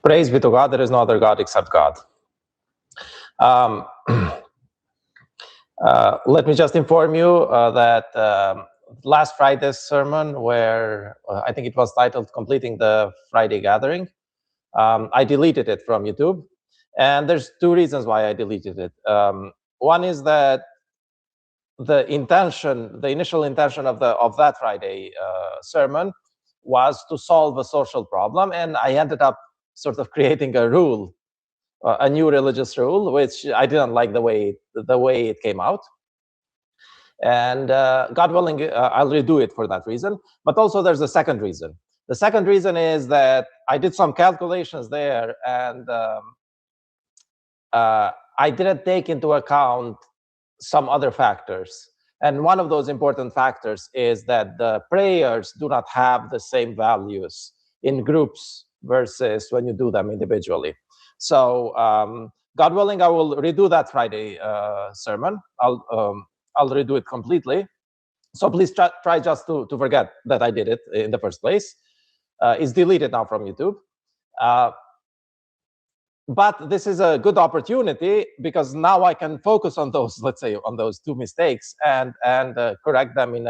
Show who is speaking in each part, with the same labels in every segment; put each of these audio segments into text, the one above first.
Speaker 1: Praise be to God, there is no other God except God. Let me just inform you that last Friday's sermon, where I think it was titled Completing the Friday Gathering, I deleted it from YouTube. And there's two reasons why I deleted it. One is that the initial intention of that Friday sermon was to solve a social problem, and I ended up sort of creating a rule, a new religious rule, which I didn't like the way it came out. And God willing, I'll redo it for that reason. But also there's a second reason. The second reason is that I did some calculations there, and I didn't take into account some other factors. And one of those important factors is that the prayers do not have the same values in groups versus when you do them individually. So God willing, I will redo that Friday sermon. I'll redo it completely. So please try just to forget that I did it in the first place. It's deleted now from YouTube. But this is a good opportunity because now I can focus on those, let's say, on those two mistakes and correct them in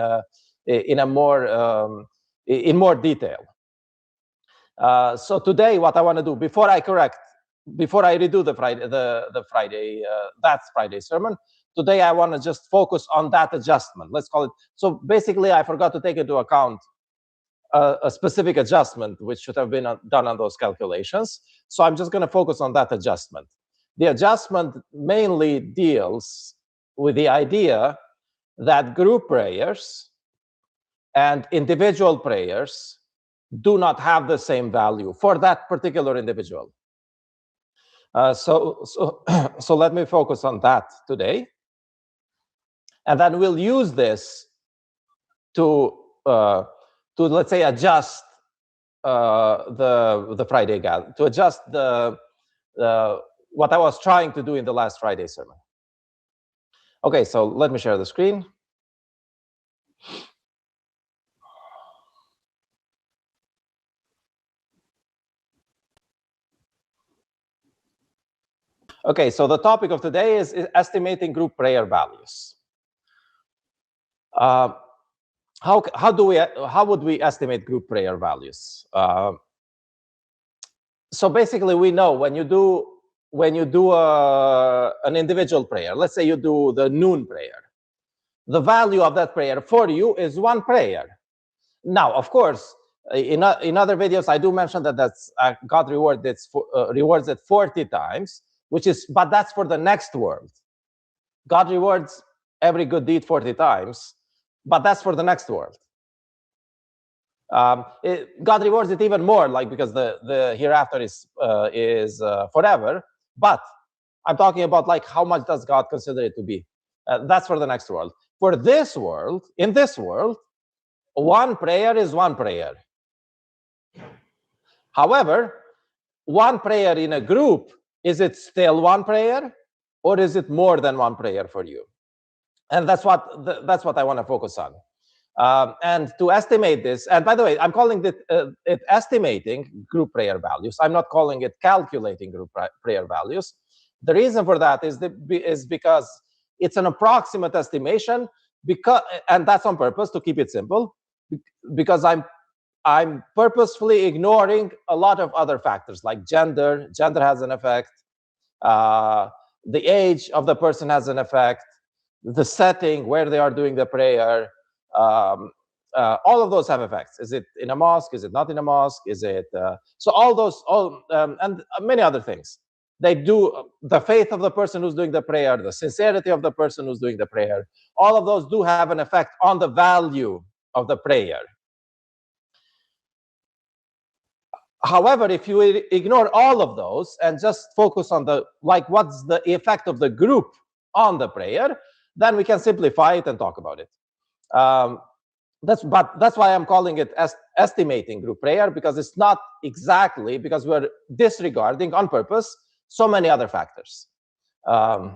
Speaker 1: more detail. So today, what I want to do before I redo that Friday sermon, today I want to just focus on that adjustment. Let's call it. So basically, I forgot to take into account a specific adjustment which should have been done on those calculations. So I'm just going to focus on that adjustment. The adjustment mainly deals with the idea that group prayers and individual prayers do not have the same value for that particular individual. So let me focus on that today. And then we'll use this to let's say adjust the Friday gather, to adjust what I was trying to do in the last Friday sermon. Okay, so let me share the screen. Okay, so the topic of today is estimating group prayer values. How would we estimate group prayer values? So basically, we know when you do an individual prayer, let's say you do the noon prayer, the value of that prayer for you is one prayer. Now, of course, in other videos, I do mention that that's God rewards it 40 times, but that's for the next world. God rewards every good deed 40 times. But that's for the next world. God rewards it even more, like because the hereafter is forever. But I'm talking about like how much does God consider it to be? That's for the next world. For this world, in this world, one prayer is one prayer. However, one prayer in a group, is it still one prayer, or is it more than one prayer for you? And that's what I want to focus on. And to estimate this, and by the way, I'm calling it estimating group prayer values. I'm not calling it calculating group prayer values. The reason for that is because it's an approximate estimation, and that's on purpose to keep it simple, because I'm purposefully ignoring a lot of other factors like gender. Gender has an effect. The age of the person has an effect. The setting where they are doing the prayer, all of those have effects. Is it in a mosque? Is it not in a mosque? Is it so? All those, and many other things. They do the faith of the person who's doing the prayer, the sincerity of the person who's doing the prayer. All of those do have an effect on the value of the prayer. However, if you ignore all of those and just focus on what's the effect of the group on the prayer, then we can simplify it and talk about it. That's why I'm calling it estimating group prayer, because it's not exactly, because we're disregarding on purpose so many other factors. And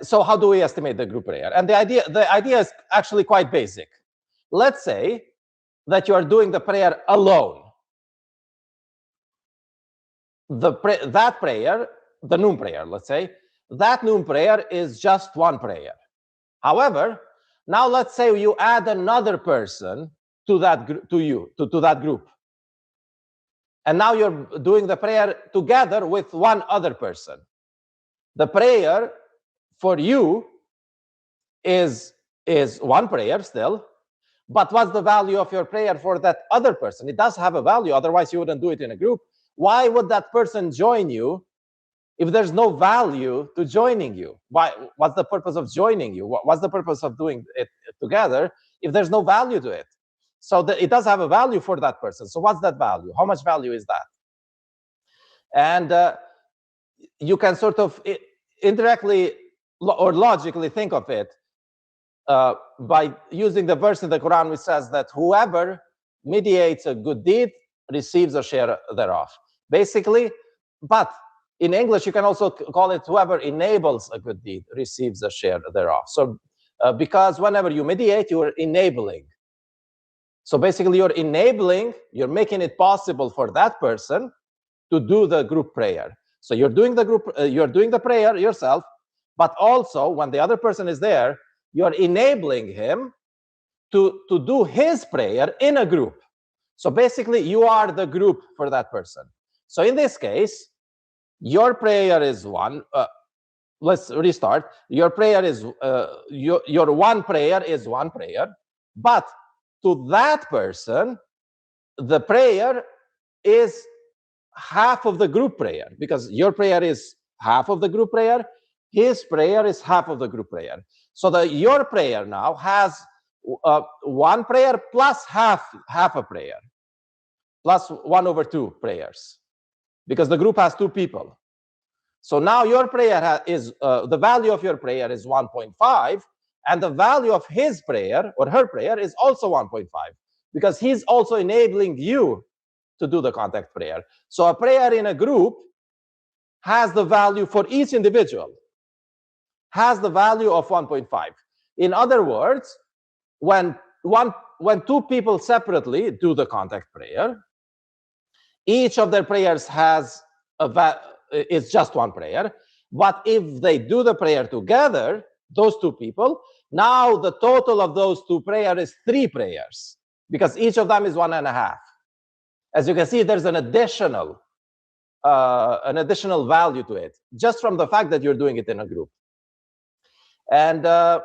Speaker 1: so how do we estimate the group prayer? And the idea is actually quite basic. Let's say that you are doing the prayer alone. that prayer, the noon prayer, let's say, that noon prayer is just one prayer. However, now let's say you add another person to that to that group. And now you're doing the prayer together with one other person. The prayer for you is one prayer still, but what's the value of your prayer for that other person? It does have a value, otherwise you wouldn't do it in a group. Why would that person join you if there's no value to joining you? What's the purpose of joining you? What's the purpose of doing it together if there's no value to it? So it does have a value for that person. So what's that value? How much value is that? And you can sort of indirectly or logically think of it by using the verse in the Quran which says that whoever mediates a good deed receives a share thereof. Basically, but in English, you can also call it whoever enables a good deed receives a share thereof. So because whenever you mediate, you are enabling. So basically, you're enabling, you're making it possible for that person to do the group prayer. So you're doing the prayer yourself, but also when the other person is there, you're enabling him to do his prayer in a group. So basically, you are the group for that person. So in this case, your prayer is one. Let's restart. Your prayer is your one prayer is one prayer, but to that person, the prayer is half of the group prayer, because your prayer is half of the group prayer, his prayer is half of the group prayer. So your prayer now has one prayer plus half a prayer, plus 1/2 prayers, because the group has 2 people. So now your prayer is the value of your prayer is 1.5, and the value of his prayer or her prayer is also 1.5, because he's also enabling you to do the contact prayer. So a prayer in a group has the value for each individual, has the value of 1.5. In other words, when 2 people separately do the contact prayer, each of their prayers has is just one prayer. But if they do the prayer together, those 2 people, now the total of those 2 prayers is 3 prayers, because each of them is 1.5. As you can see, there's an additional value to it, just from the fact that you're doing it in a group. And by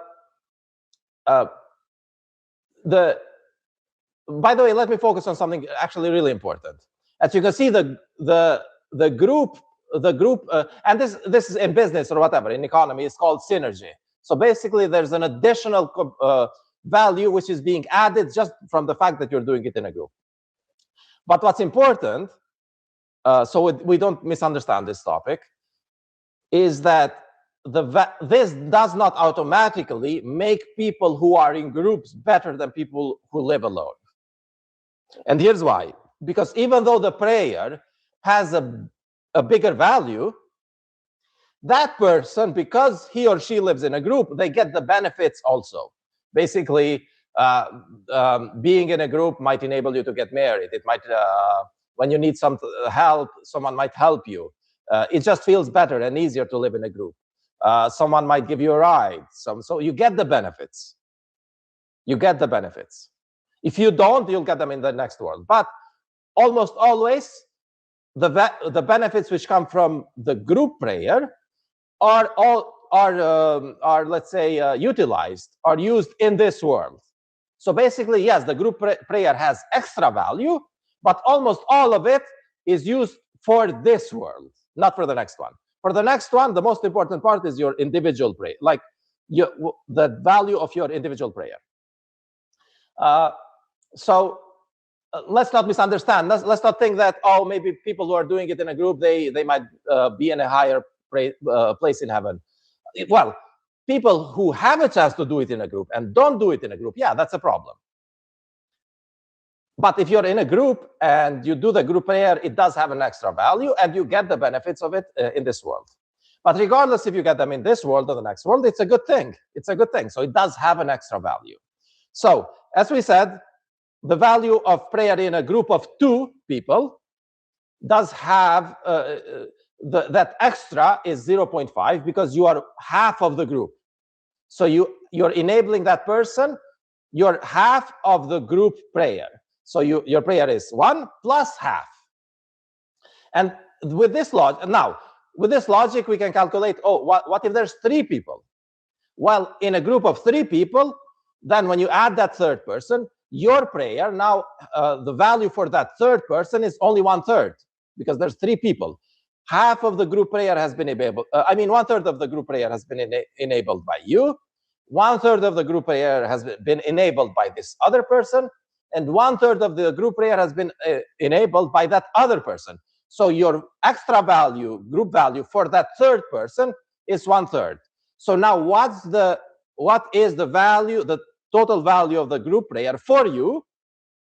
Speaker 1: the way, let me focus on something actually really important. As you can see, the group, and this is in business or whatever, in economy, it's called synergy. So basically, there's an additional value which is being added just from the fact that you're doing it in a group. But what's important, so we don't misunderstand this topic, is that this does not automatically make people who are in groups better than people who live alone. And here's why. Because even though the prayer has a bigger value, that person, because he or she lives in a group, they get the benefits also. Basically, being in a group might enable you to get married. It might, when you need some help, someone might help you. It just feels better and easier to live in a group. Someone might give you a ride. So you get the benefits. You get the benefits. If you don't, you'll get them in the next world. But almost always, the benefits which come from the group prayer are let's say utilized, are used in this world. So basically, yes, the group prayer has extra value, but almost all of it is used for this world, not for the next one. For the next one, the most important part is your individual prayer, like the value of your individual prayer. So let's not misunderstand. Let's not think that, oh, maybe people who are doing it in a group, they might be in a higher place in heaven. Well, people who have a chance to do it in a group and don't do it in a group, yeah, that's a problem. But if you're in a group and you do the group prayer, it does have an extra value, and you get the benefits of it in this world. But regardless if you get them in this world or the next world, it's a good thing. It's a good thing. So it does have an extra value. So as we said, the value of prayer in a group of 2 people does have that extra is 0.5 because you are half of the group. So you're enabling that person, you're half of the group prayer. So your prayer is 1 plus half. And with this logic, now, with this logic, we can calculate, oh, what if there's 3 people? Well, in a group of 3 people, then when you add that third person, your prayer, now the value for that third person is only 1/3 because there's 3 people. Half of the group prayer has been enabled. 1/3 of the group prayer has been enabled by you. 1/3 of the group prayer has been enabled by this other person. And 1/3 of the group prayer has been enabled by that other person. So your extra value, group value for that third person is 1/3. So now what is the value, the total value of the group prayer for you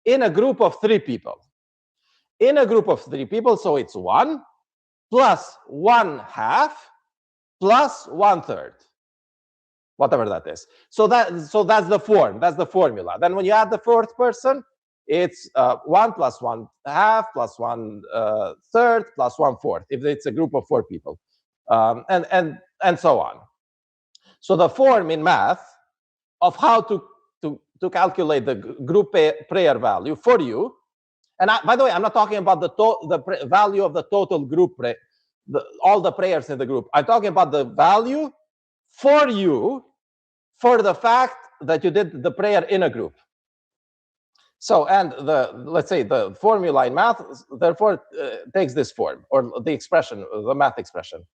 Speaker 1: in a group of 3 people? In a group of 3 people, so it's 1 plus 1/2 plus 1/3, whatever that is. So that's the form, that's the formula. Then when you add the fourth person, it's 1 plus 1/2 plus 1/3 plus 1/4 if it's a group of 4 people, and so on. So the form in math of how to calculate the group prayer value for you, and by the way, I'm not talking about the value of the total group prayer, all the prayers in the group. I'm talking about the value for you for the fact that you did the prayer in a group. So, and let's say the formula in math, therefore, takes this form, or the expression, the math expression.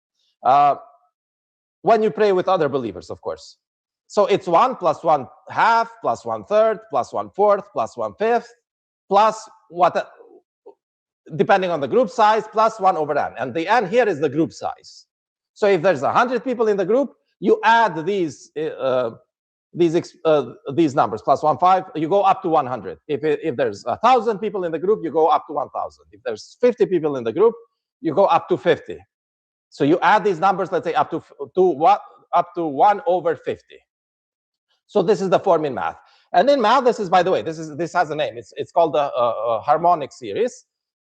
Speaker 1: When you pray with other believers, of course. So it's 1 plus 1/2 plus 1/3 plus 1/4 plus 1/5 plus what, depending on the group size, plus 1 over n. And the n here is the group size. So if there's 100 people in the group, you add these numbers, plus 1/5, you go up to 100. If there's 1,000 people in the group, you go up to 1,000. If there's 50 people in the group, you go up to 50. So you add these numbers, let's say up to 1 over 50. So this is the form in math. And in math, this is, by the way, this has a name. It's called the harmonic series.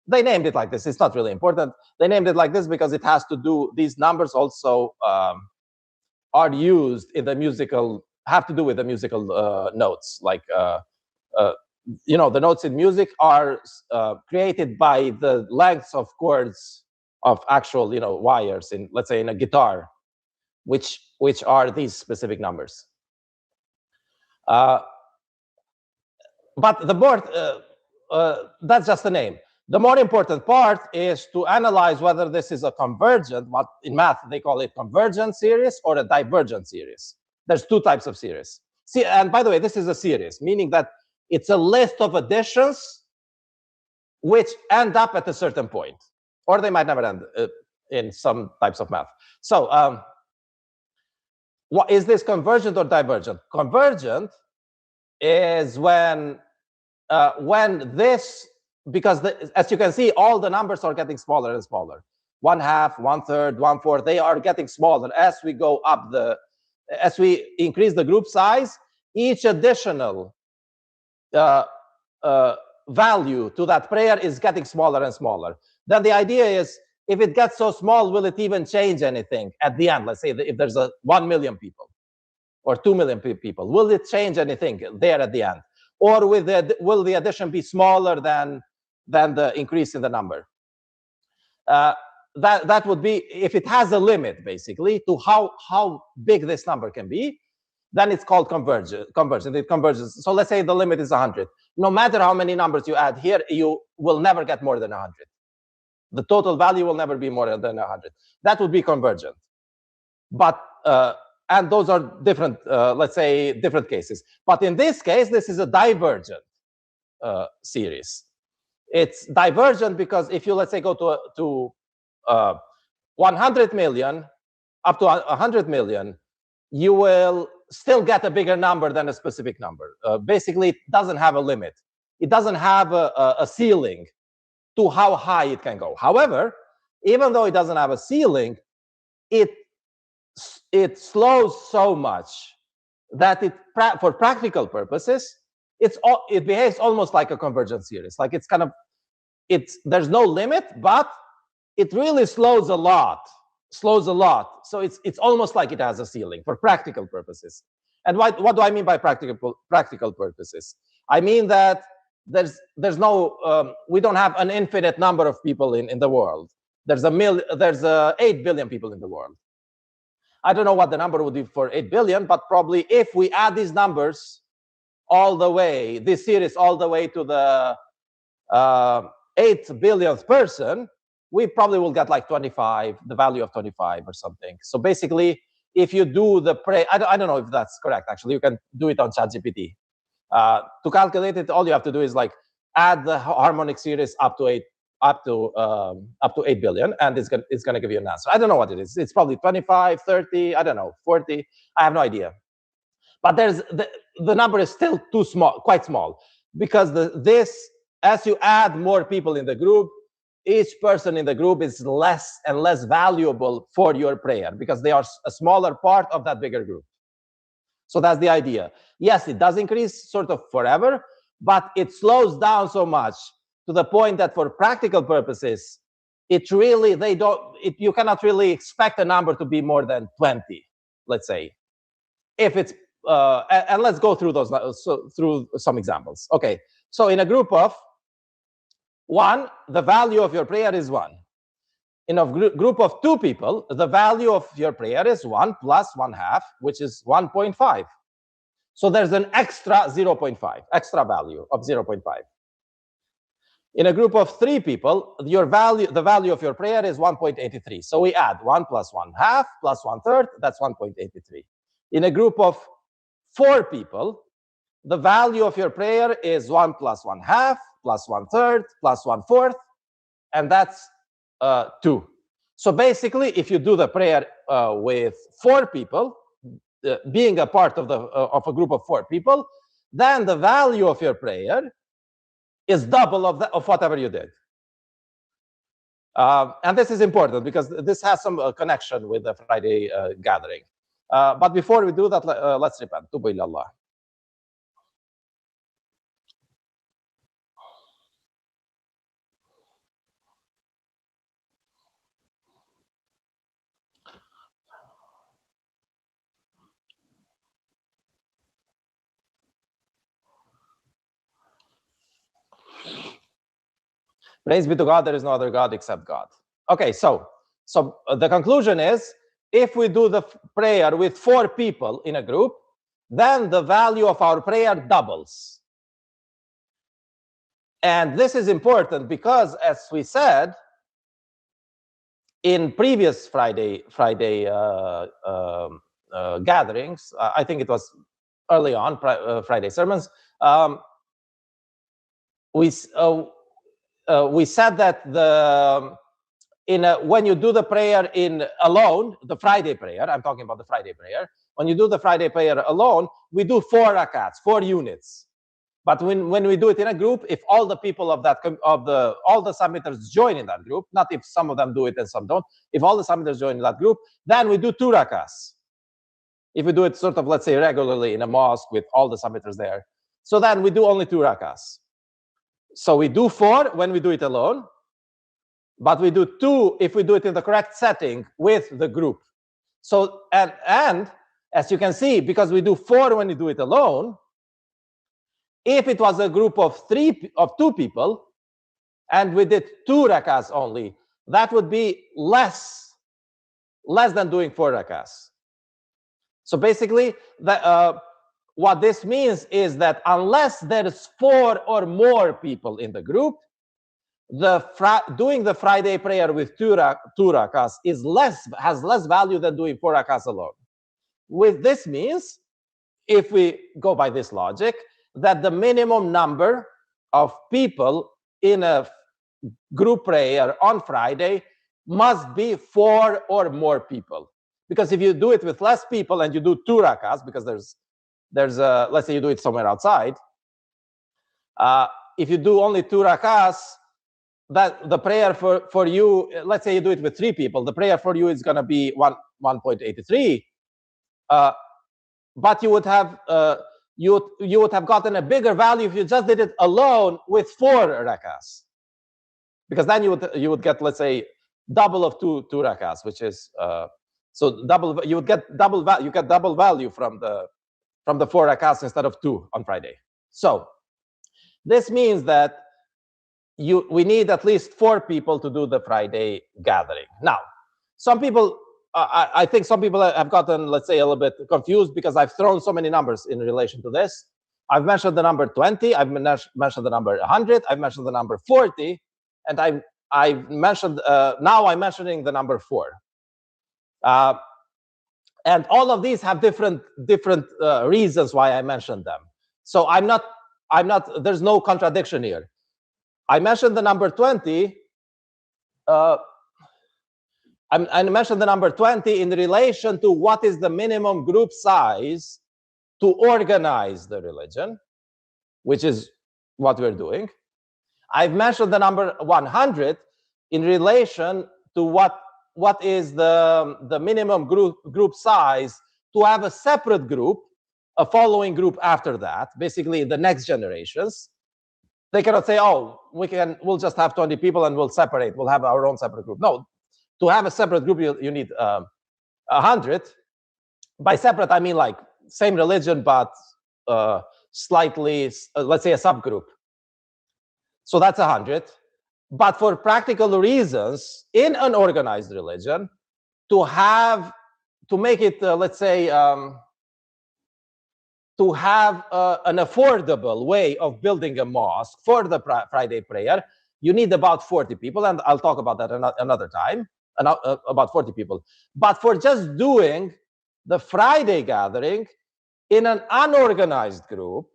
Speaker 1: They named it like this. It's not really important. They named it like this because it has to do, these numbers also are used in the musical, have to do with the musical notes. Like, the notes in music are created by the lengths of chords of actual, wires in, let's say, in a guitar, which are these specific numbers. But the more, that's just the name. The more important part is to analyze whether this is a convergent, what in math they call it convergent series, or a divergent series. There's 2 types of series. See, and by the way, this is a series, meaning that it's a list of additions which end up at a certain point, or they might never end in some types of math. So what is this, convergent or divergent? Convergent is when this, because as you can see, all the numbers are getting smaller and smaller. 1/2, 1/3, 1/4, they are getting smaller as we go up as we increase the group size. Each additional value to that prayer is getting smaller and smaller. Then the idea is, if it gets so small, will it even change anything at the end? Let's say if there's 1 million people or 2 million people, will it change anything there at the end? Or will the addition be smaller than the increase in the number? That would be, if it has a limit, basically, to how big this number can be, then it's called convergent. It converges. So let's say the limit is 100. No matter how many numbers you add here, you will never get more than 100. The total value will never be more than 100. That would be convergent. But and those are different, let's say, different cases. But in this case, this is a divergent series. It's divergent because if you, let's say, go to 100 million, up to 100 million, you will still get a bigger number than a specific number. Basically, it doesn't have a limit. It doesn't have a ceiling to how high it can go. However, even though it doesn't have a ceiling, it slows so much that for practical purposes, it behaves almost like a convergent series. Like it's kind of there's no limit, but it really slows a lot. So it's almost like it has a ceiling for practical purposes. And what do I mean by practical purposes? I mean that there's no we don't have an infinite number of people in the world. There's 8 billion people in the world. I don't know what the number would be for 8 billion, but probably if we add these numbers all the way, this series all the way to the 8 billionth person, we probably will get like 25, the value of 25 or something. So basically, if you do the I don't know if that's correct, actually. You can do it on ChatGPT. To calculate it, all you have to do is like add the harmonic series up to 8 billion, and it's gonna give you an answer. I don't know what it is. It's probably 25, 30, I don't know, 40. I have no idea. But there's the number is still too small, quite small, because as you add more people in the group, each person in the group is less and less valuable for your prayer because they are a smaller part of that bigger group. So that's the idea. Yes, it does increase sort of forever, but it slows down so much to the point that for practical purposes, you cannot really expect a number to be more than 20, let's say. If it's and let's go through those through some examples. Okay, so in a group of 1, the value of your prayer is 1. In a group of 2 people, the value of your prayer is 1 plus 1/2, which is 1.5. So there's an extra 0.5, extra value of 0.5. In a group of 3 people, the value of your prayer is 1.83. So we add 1 plus 1/2 plus 1/3, that's 1.83. In a group of 4 people, the value of your prayer is 1 plus 1/2 plus 1/3 plus 1/4, and that's 2. So basically, if you do the prayer with 4 people, being a part of a group of 4 people, then the value of your prayer is double of whatever you did. And this is important because this has some connection with the Friday gathering. But before we do that, let's repent. Tubu ilallah. Praise be to God, there is no other God except God. Okay, so the conclusion is, if we do the prayer with 4 people in a group, then the value of our prayer doubles. And this is important because, as we said, in previous Friday gatherings, I think it was early on, Friday sermons, we said that when you do the prayer alone, the Friday prayer, I'm talking about the Friday prayer, when you do the Friday prayer alone, we do 4 rakats, 4 units. But when we do it in a group, if all the people all the submitters join in that group, not if some of them do it and some don't, if all the submitters join in that group, then we do 2 rakas. If we do it sort of, let's say, regularly in a mosque with all the submitters there, so then we do only 2 rakas. So we do 4 when we do it alone, but we do 2 if we do it in the correct setting with the group. So and as you can see, because we do 4 when we do it alone, if it was a group of 2 people and we did 2 rakas only, that would be less than doing 4 rakas. So basically, what this means is that unless there's 4 or more people in the group, doing the Friday prayer with 2 rakas has less value than doing 4 rakas alone. This means, if we go by this logic, that the minimum number of people in a group prayer on Friday must be 4 or more people. Because if you do it with less people and you do 2 rakas, because there's let's say you do it somewhere outside, if you do only 2 rakas, that the prayer for you, let's say you do it with 3 people, the prayer for you is going to be 1.83, but you would have you would have gotten a bigger value if you just did it alone with 4 rakas. because then you would get, let's say, double of two rakahs, which is so double. You would get double value. You get double value from the 4 rakahs instead of 2 on Friday. So this means that we need at least 4 people to do the Friday gathering. Now, some people, I think some people have gotten, let's say, a little bit confused because I've thrown so many numbers in relation to this. I've mentioned the number 20, I've mentioned the number 100, I've mentioned the number 40, and I've mentioned, now I'm mentioning the number 4. And all of these have different reasons why I mentioned them. So I'm not, there's no contradiction here. I mentioned the number 20, I mentioned the number 20 in relation to what is the minimum group size to organize the religion, which is what we're doing. I've mentioned the number 100 in relation to what is the minimum group size to have a separate group, a following group after that, basically the next generations. They cannot say, oh, we'll just have 20 people and we'll separate, we'll have our own separate group. No, to have a separate group, you need 100. By separate, I mean like same religion, but slightly, let's say a subgroup. So that's 100. But for practical reasons, in an organized religion, to make it, let's say, to have an affordable way of building a mosque for the Friday prayer, you need about 40 people, and I'll talk about that another time, about 40 people. But for just doing the Friday gathering in an unorganized group,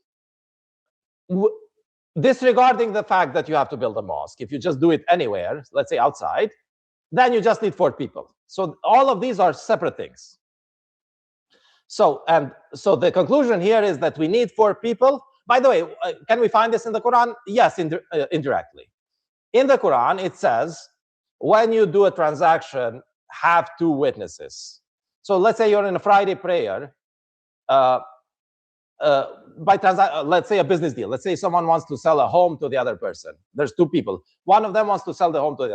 Speaker 1: disregarding the fact that you have to build a mosque, if you just do it anywhere, let's say outside, then you just need 4 people. So all of these are separate things. So the conclusion here is that we need 4 people. By the way, can we find this in the Quran? Yes, indirectly. In the Quran, it says, when you do a transaction, have 2 witnesses. So let's say you're in a Friday prayer, let's say a business deal. Let's say someone wants to sell a home to the other person. There's 2 people. One of them wants to sell the home to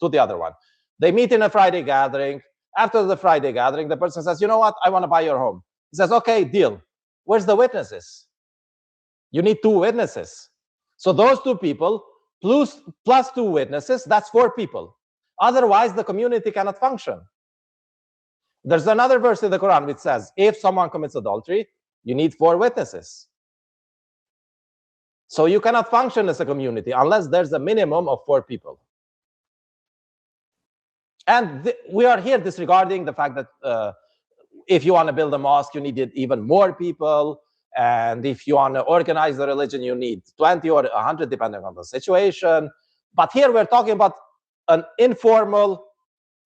Speaker 1: the other one. They meet in a Friday gathering. After the Friday gathering, the person says, you know what, I want to buy your home. He says, okay, deal. Where's the witnesses? You need 2 witnesses. So those 2 people plus 2 witnesses, that's 4 people. Otherwise, the community cannot function. There's another verse in the Quran which says, if someone commits adultery, you need 4 witnesses. So you cannot function as a community unless there's a minimum of 4 people. And we are here disregarding the fact that if you want to build a mosque, you need even more people. And if you want to organize the religion, you need 20 or 100, depending on the situation. But here we're talking about an informal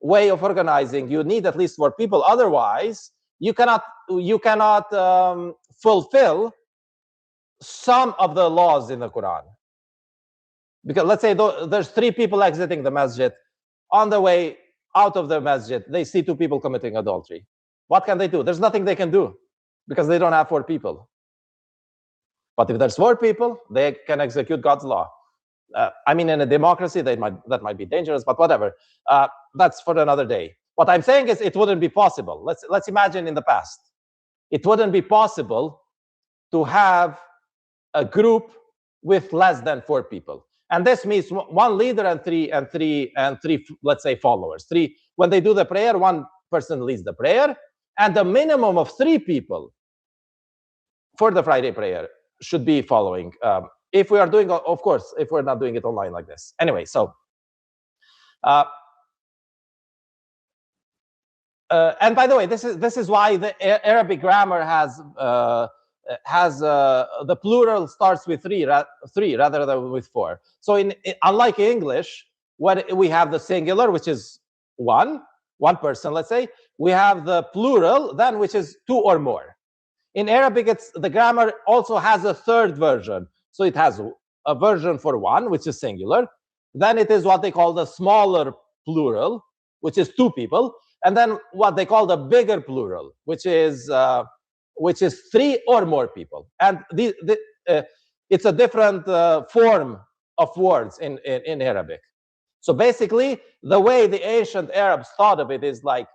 Speaker 1: way of organizing. You need at least 4 people. Otherwise, you cannot fulfill some of the laws in the Quran. Because let's say there's 3 people exiting the masjid. On the way out of the masjid, they see 2 people committing adultery. What can they do? There's nothing they can do because they don't have 4 people. But if there's 4 people, they can execute God's law. I mean, in a democracy, that might be dangerous, but whatever. That's for another day. What I'm saying is it wouldn't be possible. Let's imagine in the past. It wouldn't be possible to have a group with less than 4 people. And this means 1 leader and three, let's say, followers. 3, when they do the prayer, 1 person leads the prayer, and the minimum of 3 people for the Friday prayer should be following. If we are doing, of course, if we're not doing it online like this. Anyway, so and by the way, this is why the Arabic grammar has the plural starts with 3 rather than with 4. So unlike English, when we have the singular, which is one person, let's say, we have the plural then, which is 2 or more. In Arabic, the grammar also has a 3rd version. So it has a version for 1, which is singular. Then it is what they call the smaller plural, which is 2 people. And then what they call the bigger plural, which is 3 or more people. And it's a different form of words in Arabic. So basically, the way the ancient Arabs thought of it is like,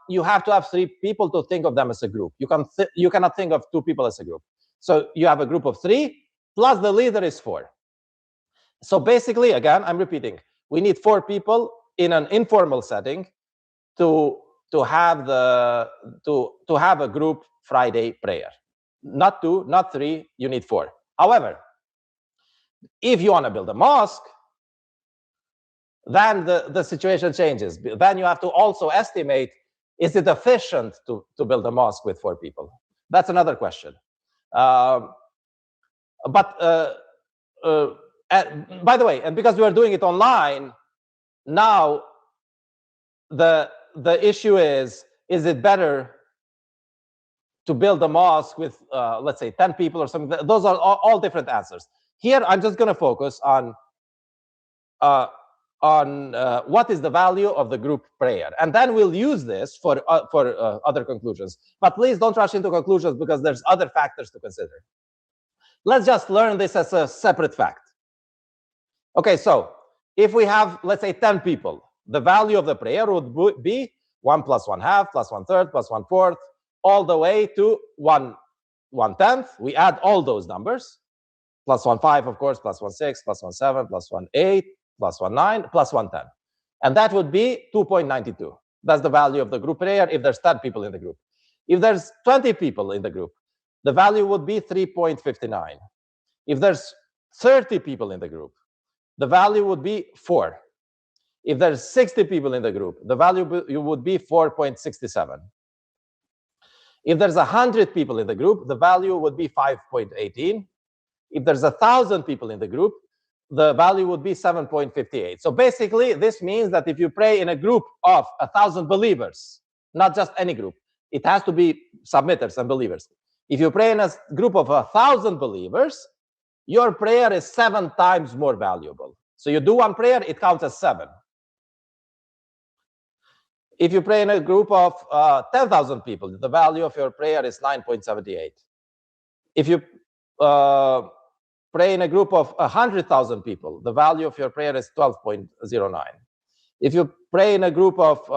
Speaker 1: you have to have 3 people to think of them as a group. You cannot think of 2 people as a group. So you have a group of 3, plus the leader is 4. So basically, again, I'm repeating, we need 4 people in an informal setting to have a group Friday prayer. Not 2, not 3, you need 4. However, if you want to build a mosque, then the situation changes. Then you have to also estimate, is it efficient to build a mosque with 4 people? That's another question. By the way, and because we are doing it online, now the issue is it better to build a mosque with, let's say, 10 people or something? Those are all different answers. Here, I'm just going to focus on what is the value of the group prayer, and then we'll use this for other conclusions. But please don't rush into conclusions, because there's other factors to consider. Let's just learn this as a separate fact. Okay, so if we have, let's say, 10 people, the value of the prayer would be 1 plus 1/2 plus 1/3 plus 1/4, all the way to 1/10. We add all those numbers, plus 1/5, of course, plus 1/6, plus 1/7, plus 1/8, plus 1/9, plus 1/10. And that would be 2.92. That's the value of the group prayer if there's 10 people in the group. If there's 20 people in the group, the value would be 3.59. If there's 30 people in the group, the value would be 4. If there's 60 people in the group, the value would be 4.67. If there's 100 people in the group, the value would be 5.18. If there's 1,000 people in the group, the value would be 7.58. So basically, this means that if you pray in a group of 1,000 believers, not just any group, it has to be submitters and believers. If you pray in a group of 1,000 believers, your prayer is 7 times more valuable. So you do one prayer, it counts as 7. If you pray in a group of 10,000 people, the value of your prayer is 9.78. If you pray in a group of 100,000 people, the value of your prayer is 12.09. If you pray in a group of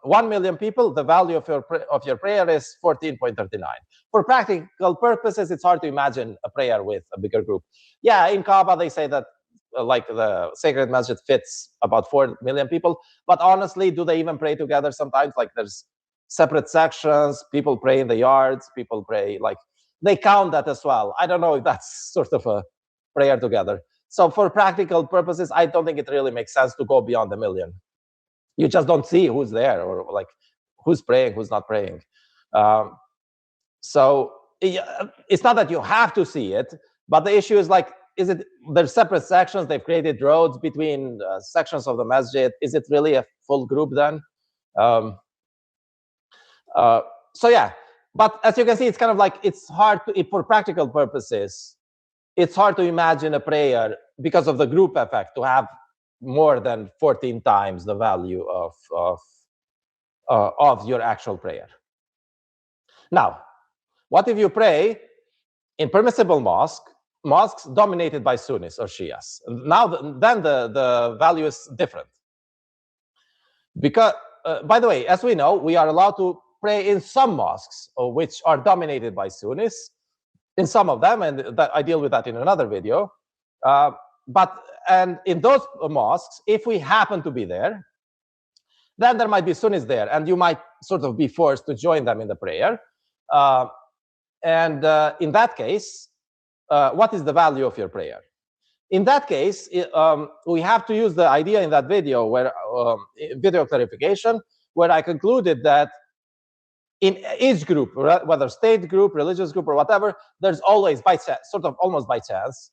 Speaker 1: 1 million people, the value of your prayer is 14.39. For practical purposes, it's hard to imagine a prayer with a bigger group. Yeah, in Kaaba, they say that like the Sacred Masjid fits about 4 million people. But honestly, do they even pray together sometimes? Like there's separate sections, people pray in the yards, people pray, like they count that as well. I don't know if that's sort of a prayer together. So for practical purposes, I don't think it really makes sense to go beyond 1 million. You just don't see who's there or like who's praying, who's not praying. So it's not that you have to see it, but the issue is like, there's separate sections, they've created roads between sections of the masjid. Is it really a full group then? So yeah, but as you can see, it's kind of like, it's hard to, for practical purposes, it's hard to imagine a prayer because of the group effect to have more than 14 times the value of your actual prayer. Now, what if you pray in permissible mosques dominated by Sunnis or Shias? Now, then the value is different. Because, by the way, as we know, we are allowed to pray in some mosques which are dominated by Sunnis, in some of them, and I deal with that in another video. And in those mosques, if we happen to be there, then there might be Sunnis there, and you might sort of be forced to join them in the prayer. In that case, what is the value of your prayer? In that case, we have to use the idea in that video, where video clarification, where I concluded that in each group, whether state group, religious group, or whatever, there's always, by chance, sort of almost by chance,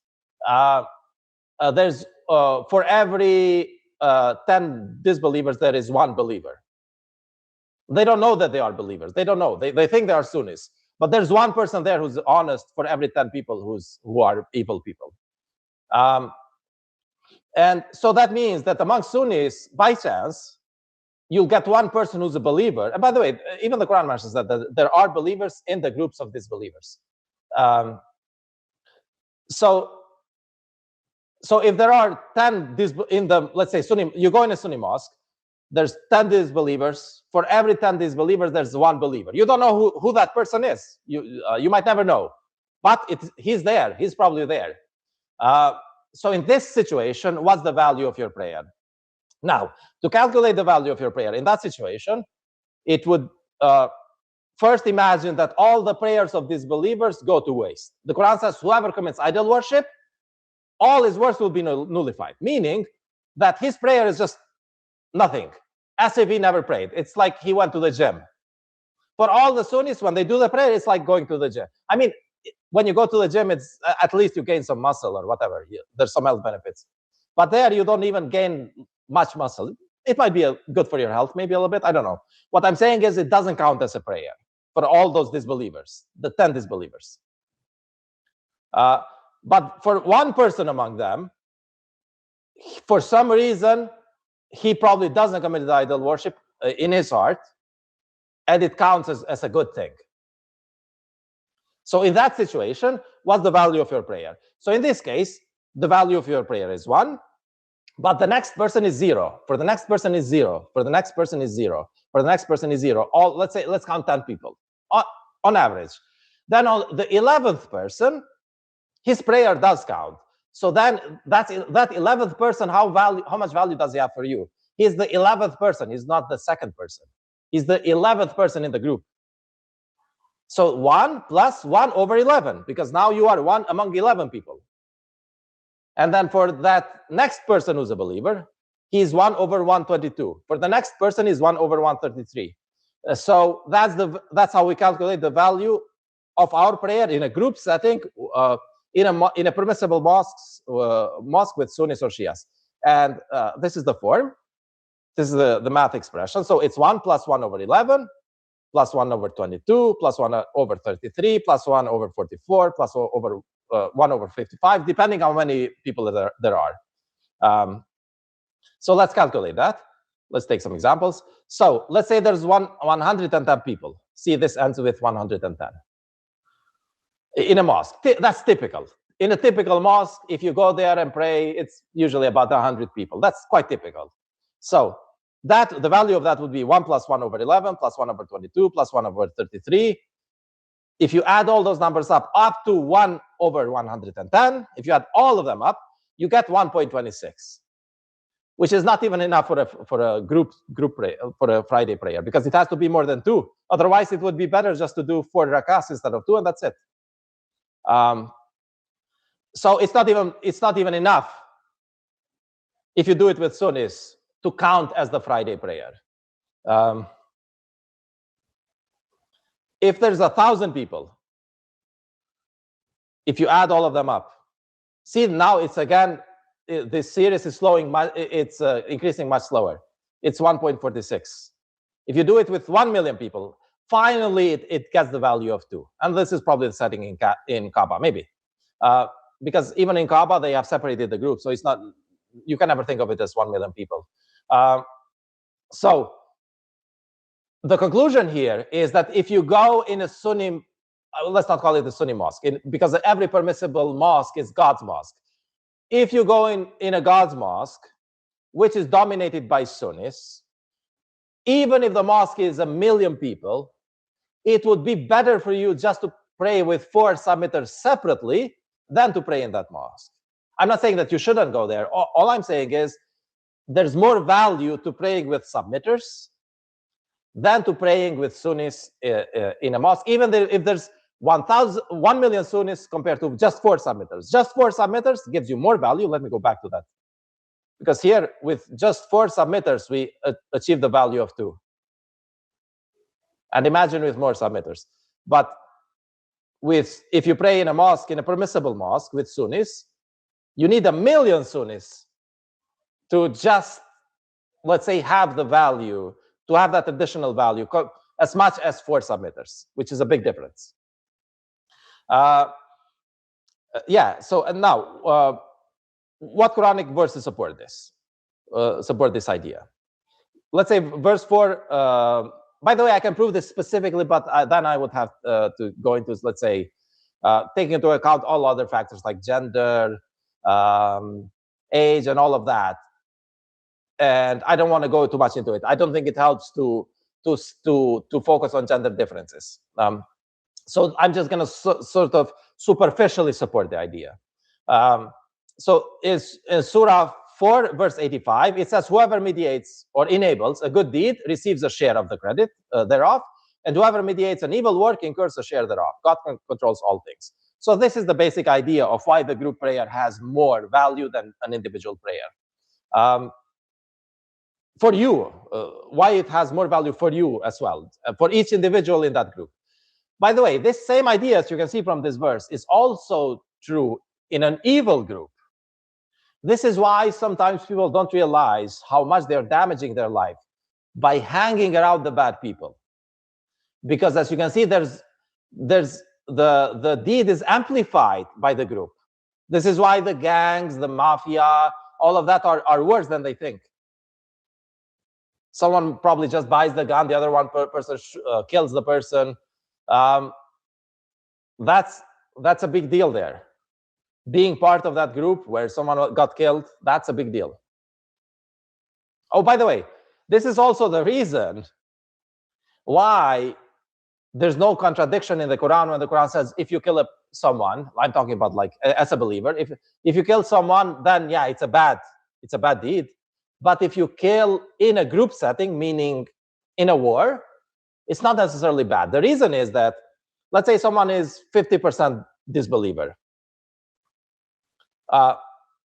Speaker 1: there's for every 10 disbelievers, there is 1 believer. They don't know that they are believers. They don't know. They think they are Sunnis. But there's 1 person there who's honest for every 10 people who are evil people. And so that means that among Sunnis, by chance, you'll get 1 person who's a believer. And by the way, even the Quran mentions that there are believers in the groups of disbelievers. So So if there are 10 in the, let's say Sunni, you go in a Sunni mosque, there's 10 disbelievers. For every 10 disbelievers, there's one believer. You don't know who that person is. You might never know, but he's there. He's probably there. So in this situation, what's the value of your prayer? Now, to calculate the value of your prayer in that situation, it would first imagine that all the prayers of disbelievers go to waste. The Quran says whoever commits idol worship, all his works will be nullified, meaning that his prayer is just nothing, as if he never prayed. It's like he went to the gym. For all the Sunnis, when they do the prayer, it's like going to the gym. I mean, when you go to the gym, it's at least you gain some muscle or whatever. There's some health benefits. But there, you don't even gain much muscle. It might be good for your health, maybe a little bit. I don't know. What I'm saying is it doesn't count as a prayer for all those disbelievers, the 10 disbelievers. But for one person among them, for some reason, he probably doesn't commit idol worship in his heart, and it counts as a good thing. So in that situation, what's the value of your prayer? So in this case, the value of your prayer is 1, but the next person is 0. For the next person is 0. For the next person is 0. For the next person is 0. Let's count 10 people on average. Then on the 11th person, his prayer does count. So then that 11th person, how much value does he have for you? He's the 11th person. He's not the second person. He's the 11th person in the group. So 1 plus 1 over 11, because now you are 1 among 11 people. And then for that next person who's a believer, he's 1 over 122. For the next person, he's 1 over 133. So that's how we calculate the value of our prayer in a group setting, in a permissible mosque with Sunnis or Shias. And this is the form. This is the math expression. So it's 1 plus 1 over 11, plus 1 over 22, plus 1 over 33, plus 1 over 44, plus over 1 over 55, depending on how many people there are. So let's calculate that. Let's take some examples. So let's say there's 110 people. See, this ends with 110. In a mosque, that's typical. In a typical mosque, if you go there and pray, it's usually about 100 people. That's quite typical. So the value of that would be 1 plus 1 over 11, plus 1 over 22, plus 1 over 33. If you add all those numbers up to 1 over 110, if you add all of them up, you get 1.26, which is not even enough for a group prayer, for a Friday prayer, because it has to be more than 2. Otherwise, it would be better just to do 4 rakats instead of 2, and that's it. So it's not even enough if you do it with Sunnis to count as the Friday prayer. If there's 1,000 people, if you add all of them up, see now it's again, this series is it's increasing much slower. It's 1.46. If you do it with 1 million people, finally it gets the value of 2. And this is probably the setting in Kaaba, maybe. Because even in Kaaba, they have separated the group. So it's not, you can never think of it as 1 million people. So the conclusion here is that if you go in a Sunni, let's not call it a Sunni mosque, because every permissible mosque is God's mosque. If you go in a God's mosque, which is dominated by Sunnis, even if the mosque is 1 million people, it would be better for you just to pray with 4 submitters separately than to pray in that mosque. I'm not saying that you shouldn't go there. All I'm saying is there's more value to praying with submitters than to praying with Sunnis in a mosque, even if there's 1 million Sunnis compared to just 4 submitters. Just 4 submitters gives you more value. Let me go back to that. Because here, with just 4 submitters, we achieve the value of 2. And imagine with more submitters. But if you pray in a mosque, in a permissible mosque with Sunnis, you need 1 million Sunnis to just, let's say, have the value, to have that additional value, as much as 4 submitters, which is a big difference. Yeah, so now, what Quranic verses support this? Support this idea? Let's say verse 4, by the way, I can prove this specifically, but then I would have to go into, let's say, taking into account all other factors like gender, age, and all of that. And I don't want to go too much into it. I don't think it helps to focus on gender differences. So I'm just going to sort of superficially support the idea. So is in Surah 4, verse 85, it says, whoever mediates or enables a good deed receives a share of the credit thereof, and whoever mediates an evil work incurs a share thereof. God controls all things. So this is the basic idea of why the group prayer has more value than an individual prayer. For you, why it has more value for you as well, for each individual in that group. By the way, this same idea, as you can see from this verse, is also true in an evil group. This is why sometimes people don't realize how much they're damaging their life by hanging around the bad people. Because as you can see, the deed is amplified by the group. This is why the gangs, the mafia, all of that are worse than they think. Someone probably just buys the gun, the other one person kills the person. That's a big deal there. Being part of that group where someone got killed, that's a big deal. Oh, by the way, this is also the reason why there's no contradiction in the Quran when the Quran says, if you kill someone, I'm talking about like as a believer, if you kill someone, then yeah, it's a bad deed. But if you kill in a group setting, meaning in a war, it's not necessarily bad. The reason is that, let's say someone is 50% disbeliever.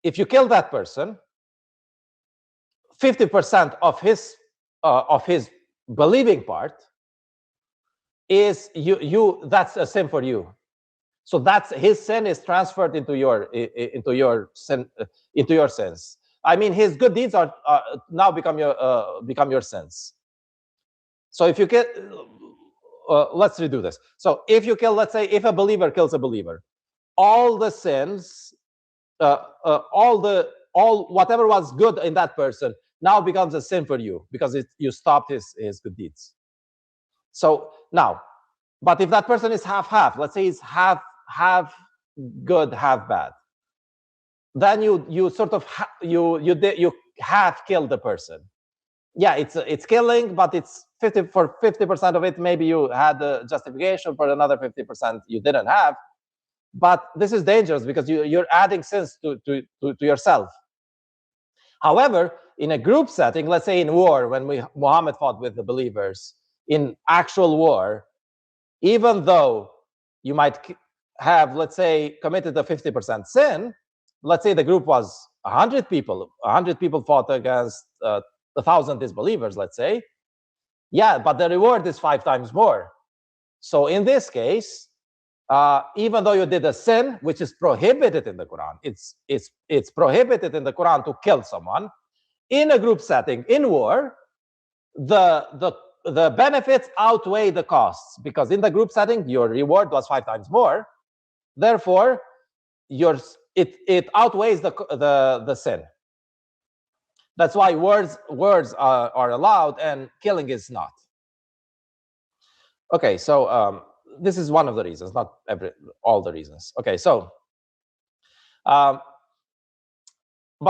Speaker 1: If you kill that person, 50% of his believing part is that's a sin for you. So that's his sin is transferred into your sins. I mean, his good deeds are now become your sins. So if you get, let's redo this. So if you kill, let's say, if a believer kills a believer, all the sins, whatever was good in that person now becomes a sin for you because you stopped his good deeds. So now, but if that person is half, let's say he's half good, half bad, then you sort of you half killed the person. Yeah, it's killing, but it's 50% of it. Maybe you had the justification, for another 50% you didn't have. But this is dangerous because you're adding sins to yourself. However, in a group setting, let's say in war, when Muhammad fought with the believers in actual war, even though you might have, let's say, committed a 50% sin, let's say the group was 100 people. 100 people fought against 1,000 disbelievers, let's say. Yeah, but the reward is 5 times more. So in this case, even though you did a sin, which is prohibited in the Quran, it's prohibited in the Quran to kill someone. In a group setting, in war, the benefits outweigh the costs, because in the group setting, your reward was 5 times more. Therefore, it outweighs the sin. That's why words are allowed and killing is not. Okay, so this is one of the reasons, not all the reasons. Okay, so, but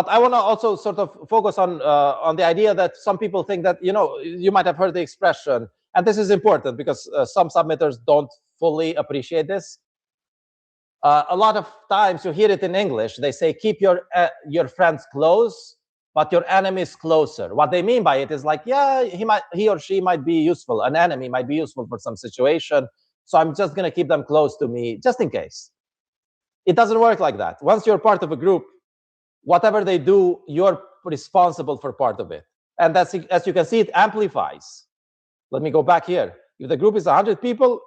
Speaker 1: I want to also sort of focus on the idea that some people think that, you might have heard the expression, and this is important because some submitters don't fully appreciate this. A lot of times you hear it in English. They say, keep your friends close, but your enemies closer. What they mean by it is like, yeah, he or she might be useful. An enemy might be useful for some situation. So I'm just going to keep them close to me just in case. It doesn't work like that. Once you're part of a group, whatever they do, you're responsible for part of it. And that's, as you can see, it amplifies. Let me go back here. If the group is 100 people,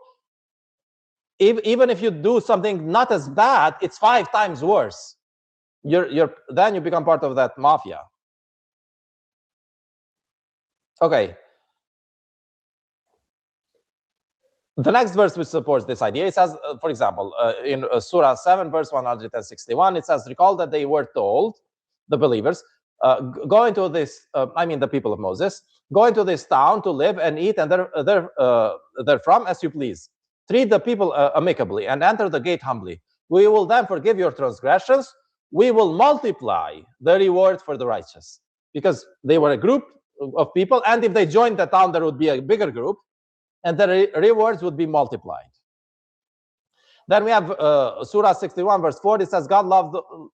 Speaker 1: even if you do something not as bad, it's 5 times worse. Then you become part of that mafia. Okay. The next verse which supports this idea, it says, for example, in Surah 7, verse 161, it says, recall that they were told, the believers, go into this, the people of Moses, go into this town to live and eat and therefrom as you please. Treat the people amicably and enter the gate humbly. We will then forgive your transgressions. we will multiply the reward for the righteous, because they were a group of people, and if they joined the town, there would be a bigger group, and the rewards would be multiplied. Then we have Surah 61, verse 4. It says, God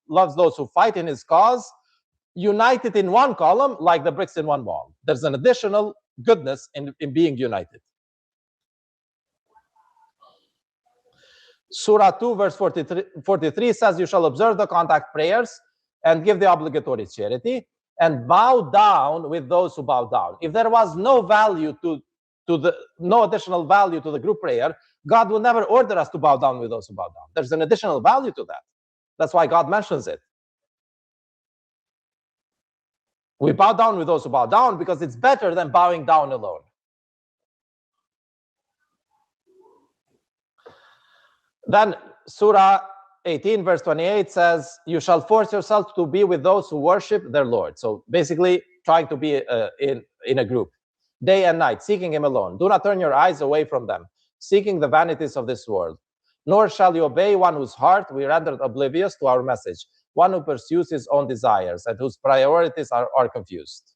Speaker 1: loves those who fight in his cause, united in one column, like the bricks in one wall. There's an additional goodness in being united. Surah 2, verse 43 says, you shall observe the contact prayers and give the obligatory charity and bow down with those who bow down. If there was no value no additional value to the group prayer, God will never order us to bow down with those who bow down. There's an additional value to that. That's why God mentions it. We bow down with those who bow down because it's better than bowing down alone. Then Surah 18, verse 28 says, you shall force yourself to be with those who worship their Lord. So basically trying to be in a group, day and night, seeking him alone. Do not turn your eyes away from them, seeking the vanities of this world. Nor shall you obey one whose heart we rendered oblivious to our message, one who pursues his own desires and whose priorities are confused.